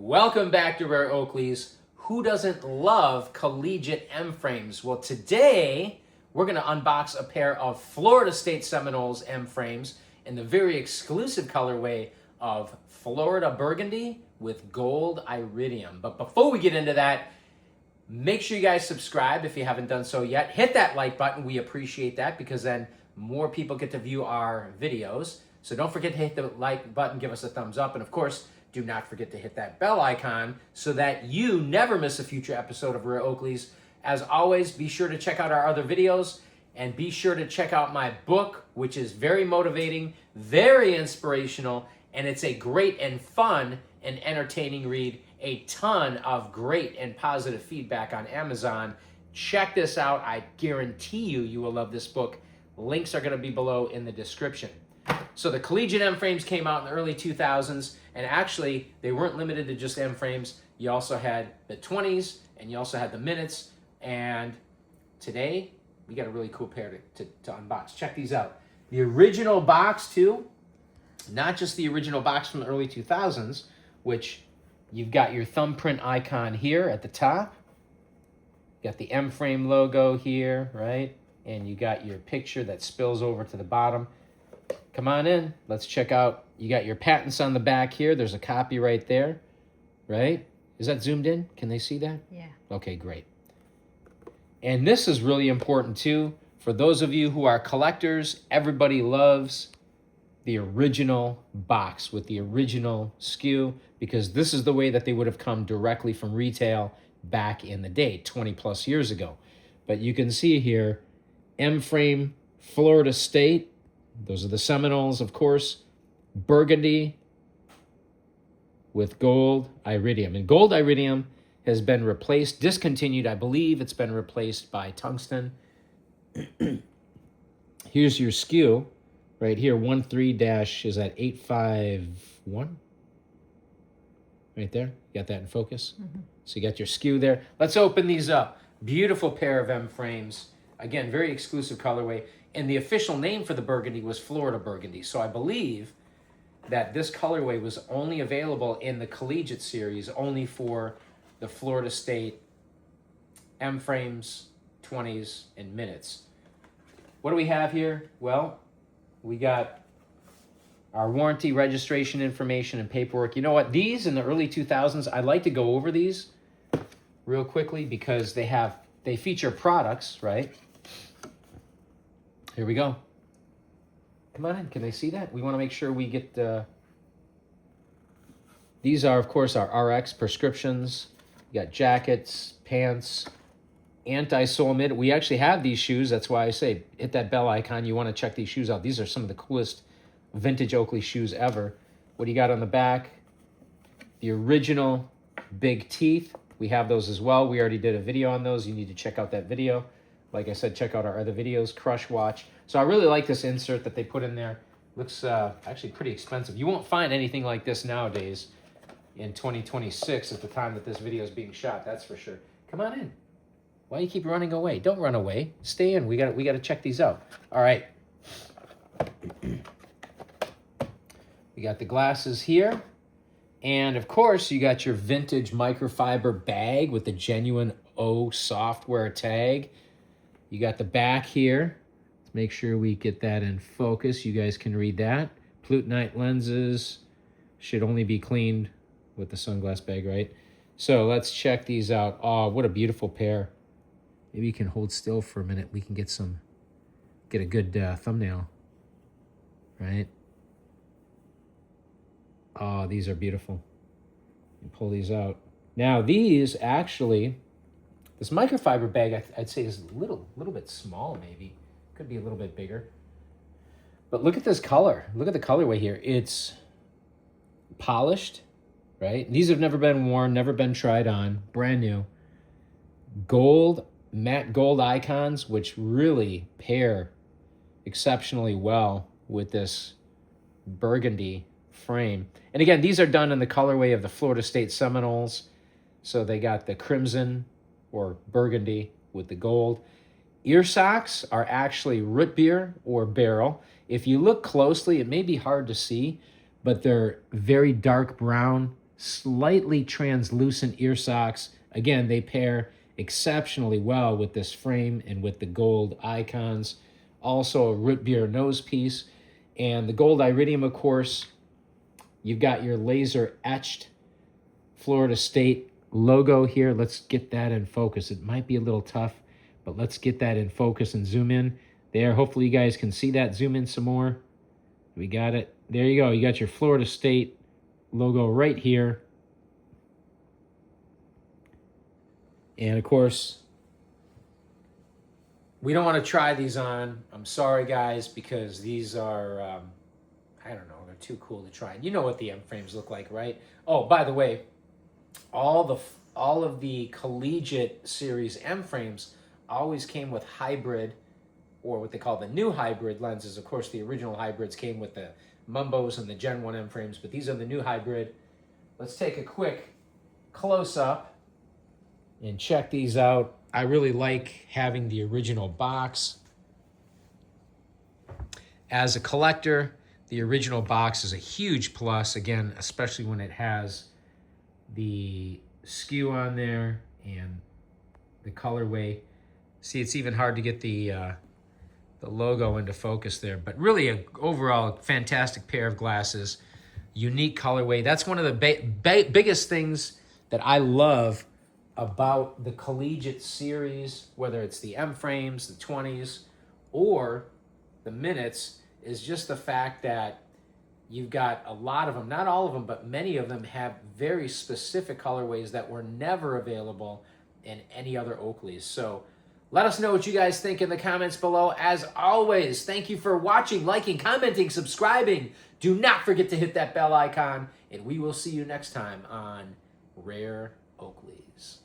Welcome back to Rare Oakleys. Who doesn't love collegiate M-frames? Well, today we're going to unbox a pair of Florida State Seminoles M-frames in the very exclusive colorway of Florida Burgundy with Gold Iridium. But before we get into that, make sure you guys subscribe if you haven't done so yet. Hit that like button. We appreciate that because then more people get to view our videos. So don't forget to hit the like button, give us a thumbs up, and of course, do not forget to hit that bell icon so that you never miss a future episode of Rare Oakleys. As always, be sure to check out our other videos and be sure to check out my book, which is very motivating, very inspirational, and it's a great and fun and entertaining read. A ton of great and positive feedback on Amazon. Check this out. I guarantee you will love this book. Links are going to be below in the description. So the collegiate M-frames came out in the early 2000s, and actually they weren't limited to just M-frames. You also had the 20s, and you also had the minutes, and today we got a really cool pair to unbox. Check these out. The original box too, not just the original box from the early 2000s, which you've got your thumbprint icon here at the top. You got the M-frame logo here, right? And you got your picture that spills over to the bottom. Come on in. Let's check out. You got your patents on the back here. There's a copy right there, right? Is that zoomed in? Can they see that? Yeah. Okay, great. And this is really important too. For those of you who are collectors, everybody loves the original box with the original SKU because this is the way that they would have come directly from retail back in the day, 20 plus years ago. But you can see here, M-frame, Florida State. Those are the Seminoles, of course. Burgundy with Gold Iridium. And Gold Iridium has been replaced, discontinued. I believe it's been replaced by tungsten. Here's your SKU right here. 13- is that 851? Right there. You got that in focus? Mm-hmm. So you got your SKU there. Let's open these up. Beautiful pair of M-frames. Again, very exclusive colorway. And the official name for the Burgundy was Florida Burgundy. So I believe that this colorway was only available in the collegiate series, only for the Florida State M-frames, 20s, and minutes. What do we have here? Well, we got our warranty, registration information, and paperwork. You know what? These in the early 2000s, I'd like to go over these real quickly because they feature products, right? Here we go. Come on in. Can they see that? We want to make sure we get... These are, of course, our RX prescriptions. You got jackets, pants, anti-sole mid. We actually have these shoes. That's why I say hit that bell icon. You want to check these shoes out. These are some of the coolest vintage Oakley shoes ever. What do you got on the back? The original big teeth. We have those as well. We already did a video on those. You need to check out that video. Like I said, check out our other videos, Crush Watch. So I really like this insert that they put in there. Looks actually pretty expensive. You won't find anything like this nowadays in 2026 at the time that this video is being shot, that's for sure. Come on in. Why do you keep running away? Don't run away. Stay in. We got to check these out. All right. We got the glasses here. And of course, you got your vintage microfiber bag with the genuine O software tag. You got the back here. Let's make sure we get that in focus. You guys can read that. Plutonite lenses should only be cleaned with the sunglass bag, right? So let's check these out. Oh, what a beautiful pair. Maybe you can hold still for a minute. We can get a good thumbnail, right? Oh, these are beautiful. You pull these out. Now these actually, this microfiber bag, I'd say is a little bit small, maybe. Could be a little bit bigger. But look at this color. Look at the colorway here. It's polished, right? These have never been worn, never been tried on. Brand new. Gold, matte gold icons, which really pair exceptionally well with this burgundy frame. And again, these are done in the colorway of the Florida State Seminoles. So they got the crimson or burgundy with the gold. Ear socks are actually root beer or barrel. If you look closely, it may be hard to see, but they're very dark brown slightly translucent ear socks. Again, they pair exceptionally well with this frame and with the gold icons. Also a root beer nose piece. And the Gold Iridium, of course, you've got your laser etched Florida State logo here. Let's get that in focus. It might be a little tough, but let's get that in focus and zoom in there. Hopefully you guys can see that. Zoom in some more. We got it. There you go. You got your Florida State logo right here. And of course, we don't want to try these on. I'm sorry, guys, because these are, I don't know, they're too cool to try. You know what the M frames look like, right? Oh, by the way, all of the collegiate series M frames always came with hybrid, or what they call the new hybrid lenses. Of course, the original hybrids came with the Mumbos and the Gen 1 M frames, but these are the new hybrid. Let's take a quick close-up and check these out. I really like having the original box. As a collector, the original box is a huge plus, again, especially when it has the skew on there and the colorway. See, it's even hard to get the logo into focus there, but really an overall fantastic pair of glasses, unique colorway. That's one of the biggest things that I love about the collegiate series, whether it's the M frames, the 20s, or the minutes, is just the fact that you've got a lot of them, not all of them, but many of them have very specific colorways that were never available in any other Oakleys. So let us know what you guys think in the comments below. As always, thank you for watching, liking, commenting, subscribing. Do not forget to hit that bell icon, and we will see you next time on Rare Oakleys.